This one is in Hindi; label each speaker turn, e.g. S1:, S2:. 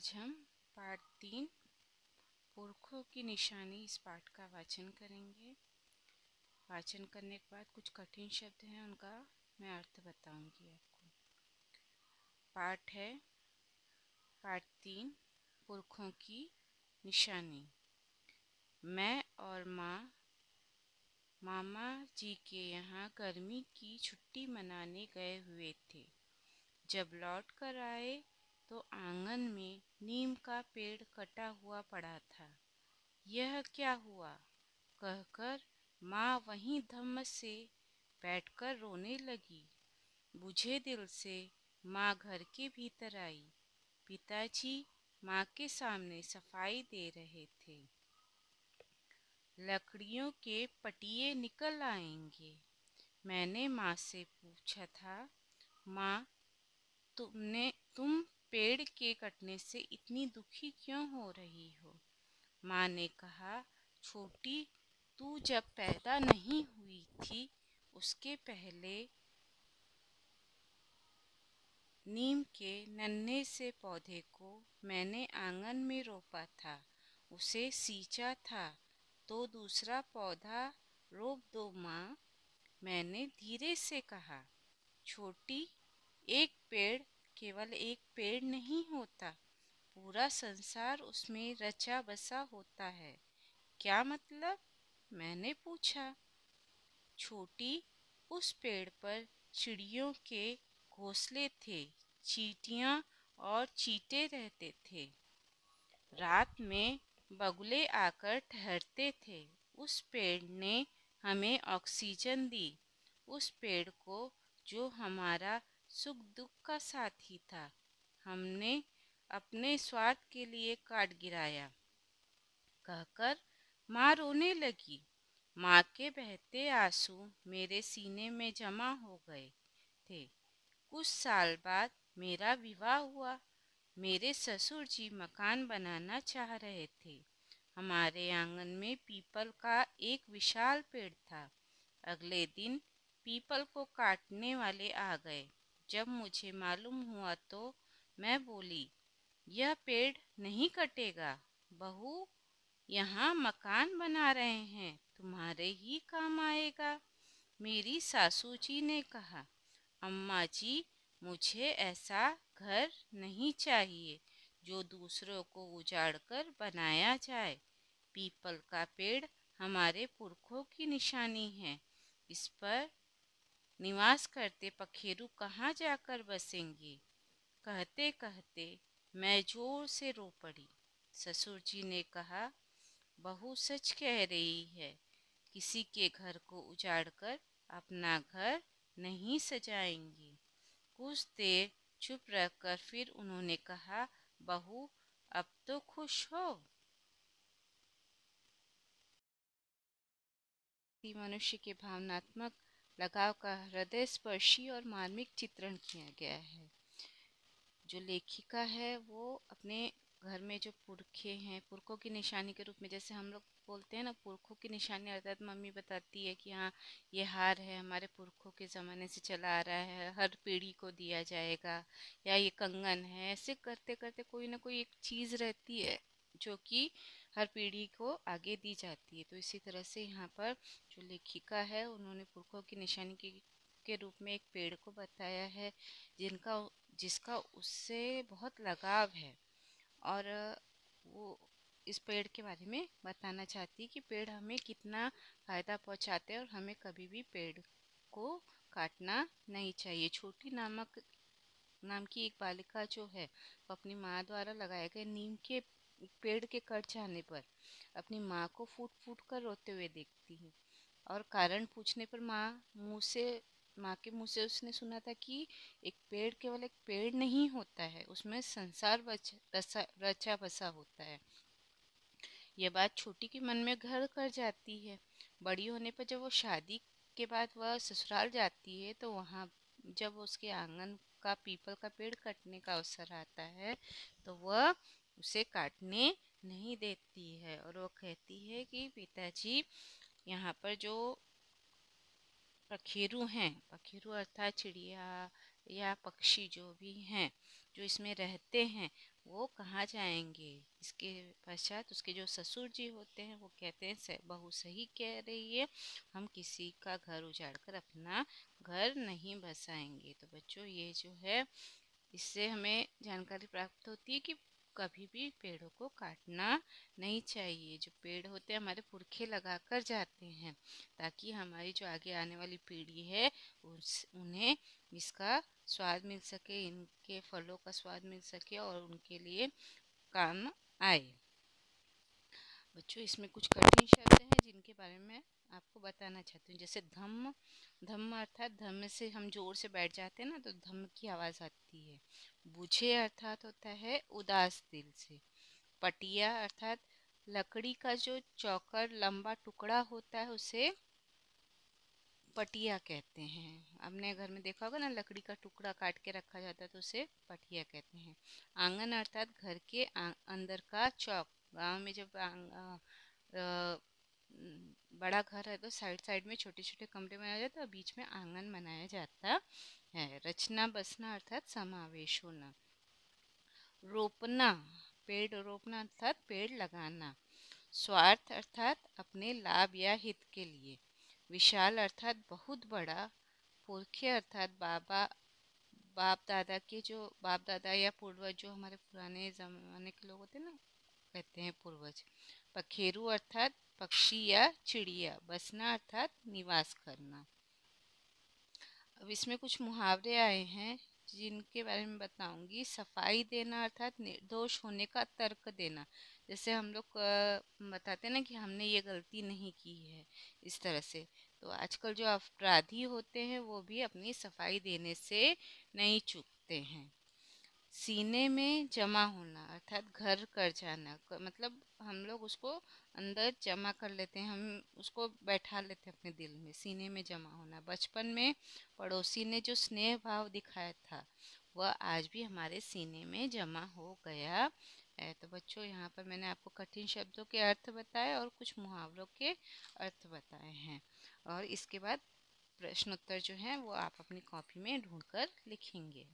S1: आज हम पाठ 3 पुरखों की निशानी इस पाठ का वाचन करेंगे। वाचन करने के बाद कुछ कठिन शब्द हैं, उनका मैं अर्थ बताऊंगी आपको। पाठ है पाठ 3 पुरखों की निशानी। मैं और मामा जी के यहाँ गर्मी की छुट्टी मनाने गए हुए थे। जब लौट कर आए तो आंगन में नीम का पेड़ कटा हुआ पड़ा था। यह क्या हुआ कहकर माँ वहीं धम्म से बैठकर रोने लगी। बुझे दिल से माँ घर के भीतर आई। पिताजी माँ के सामने सफाई दे रहे थे। लकड़ियों के पटिये निकल आएंगे। मैंने माँ से पूछा था, माँ तुम पेड़ के कटने से इतनी दुखी क्यों हो रही हो? माँ ने कहा, छोटी, तू जब पैदा नहीं हुई थी उसके पहले नीम के नन्हे से पौधे को मैंने आंगन में रोपा था, उसे सींचा था, तो दूसरा पौधा रोप दो माँ। मैंने धीरे से कहा, छोटी, एक पेड़ केवल एक पेड़ नहीं होता, पूरा संसार उसमें रचा बसा होता है। क्या मतलब? मैंने पूछा। छोटी, उस पेड़ पर चिड़ियों के घोंसले थे, चींटियां और चींटे रहते थे। रात में बगुले आकर ठहरते थे। उस पेड़ ने हमें ऑक्सीजन दी। उस पेड़ को जो हमारा सुख दुख का साथी था, हमने अपने स्वार्थ के लिए काट गिराया, कहकर माँ रोने लगी। माँ के बहते आंसू मेरे सीने में जमा हो गए थे। कुछ साल बाद मेरा विवाह हुआ। मेरे ससुर जी मकान बनाना चाह रहे थे। हमारे आंगन में पीपल का एक विशाल पेड़ था। अगले दिन पीपल को काटने वाले आ गए। जब मुझे मालूम हुआ तो मैं बोली, यह पेड़ नहीं कटेगा बहू, यहाँ मकान बना रहे हैं, तुम्हारे ही काम आएगा। मेरी सासू जी ने कहा, अम्मा जी, मुझे ऐसा घर नहीं चाहिए जो दूसरों को उजाड़ कर बनाया जाए। पीपल का पेड़ हमारे पुरखों की निशानी है। इस पर निवास करते पखेरु कहाँ जाकर बसेंगे? कहते कहते मैं जोर से रो पड़ी। ससुर जी ने कहा, बहू सच कह रही है, किसी के घर को उजाड़कर अपना घर नहीं सजाएंगी। कुछ देर चुप रहकर फिर उन्होंने कहा, बहू, अब तो खुश हो? मनुष्य के भावनात्मक लगाव का हृदय स्पर्शी और मार्मिक चित्रण किया गया है। जो लेखिका है वो अपने घर में जो पुरखे हैं, पुरखों की निशानी के रूप में, जैसे हम लोग बोलते हैं ना, पुरखों की निशानी अर्थात मम्मी बताती है कि हाँ, ये हार है, हमारे पुरखों के ज़माने से चला आ रहा है, हर पीढ़ी को दिया जाएगा, या ये कंगन है। ऐसे करते करते कोई ना कोई एक चीज़ रहती है जो कि हर पीढ़ी को आगे दी जाती है। तो इसी तरह से यहाँ पर जो लेखिका है उन्होंने पुरखों की निशानी के रूप में एक पेड़ को बताया है, जिसका उससे बहुत लगाव है। और वो इस पेड़ के बारे में बताना चाहती है कि पेड़ हमें कितना फ़ायदा पहुंचाते हैं और हमें कभी भी पेड़ को काटना नहीं चाहिए। छोटी नाम की एक बालिका जो है, वो अपनी माँ द्वारा लगाए गए नीम के पेड़ के कट जाने पर अपनी माँ को फूट फूट कर रोते हुए देखती है। और कारण पूछने पर माँ के मुंह से उसने सुना था कि एक पेड़ केवल एक पेड़ नहीं होता है, उसमें संसार रचा बसा होता है। यह बात छोटी के मन में घर कर जाती है। बड़ी होने पर जब वो शादी के बाद वह ससुराल जाती है तो वहाँ जब उसके आंगन का पीपल का पेड़ कटने का अवसर आता है तो वह उसे काटने नहीं देती है, और वो कहती है कि पिताजी, यहाँ पर जो पखेरु हैं, पखेरु अर्थात चिड़िया या पक्षी जो भी हैं जो इसमें रहते हैं, वो कहाँ जाएंगे। इसके पश्चात उसके जो ससुर जी होते हैं वो कहते हैं, बहू सही कह रही है, हम किसी का घर उजाड़ कर अपना घर नहीं बसाएंगे। तो बच्चों ये जो है, इससे हमें जानकारी प्राप्त होती है कि कभी भी पेड़ों को काटना नहीं चाहिए। जो पेड़ होते हैं हमारे पुरखे लगा कर जाते हैं, ताकि हमारी जो आगे आने वाली पीढ़ी है उन्हें इसका स्वाद मिल सके, इनके फलों का स्वाद मिल सके और उनके लिए काम आए। बच्चों इसमें कुछ कठिन शब्द हैं जिनके बारे में आपको बताना चाहती हूँ। जैसे धम्म, धम्म अर्थात धम्म से हम जोर से बैठ जाते हैं ना, तो धम्म की आवाज़ आती है। बुझे अर्थात होता है उदास दिल से। पटिया अर्थात लकड़ी का जो चौकर लंबा टुकड़ा होता है उसे पटिया कहते हैं। आपने घर में देखा होगा ना, लकड़ी का टुकड़ा काट के रखा जाता है तो उसे पटिया कहते हैं। आंगन अर्थात घर के अंदर का चौक। गांव में जब बड़ा घर है तो साइड साइड में छोटे छोटे कमरे बनाए जाते हैं और बीच में आंगन बनाया जाता है। रचना बसना अर्थात समावेश होना। रोपना, पेड़ रोपना अर्थात पेड़ लगाना। स्वार्थ अर्थात अपने लाभ या हित के लिए। विशाल अर्थात बहुत बड़ा। पुरखे अर्थात बाप दादा के जो बाप दादा या पूर्वज, जो हमारे पुराने जमाने के लोग होते हैं ना, कहते हैं पूर्वज। पखेरु अर्थात पक्षी या चिड़िया। बसना अर्थात निवास करना। अब इसमें कुछ मुहावरे आए हैं जिनके बारे में बताऊंगी। सफाई देना अर्थात निर्दोष होने का तर्क देना। जैसे हम लोग बताते हैं ना कि हमने ये गलती नहीं की है, इस तरह से। तो आजकल जो अपराधी होते हैं वो भी अपनी सफाई देने से नहीं चूकते हैं। सीने में जमा होना अर्थात घर कर जाना, मतलब हम लोग उसको अंदर जमा कर लेते हैं, हम उसको बैठा लेते हैं अपने दिल में। सीने में जमा होना। बचपन में पड़ोसी ने जो स्नेह भाव दिखाया था वह आज भी हमारे सीने में जमा हो गया है। तो बच्चों यहाँ पर मैंने आपको कठिन शब्दों के अर्थ बताए और कुछ मुहावरों के अर्थ बताए हैं। और इसके बाद प्रश्नोत्तर जो है वो आप अपनी कॉपी में ढूंढ कर लिखेंगे।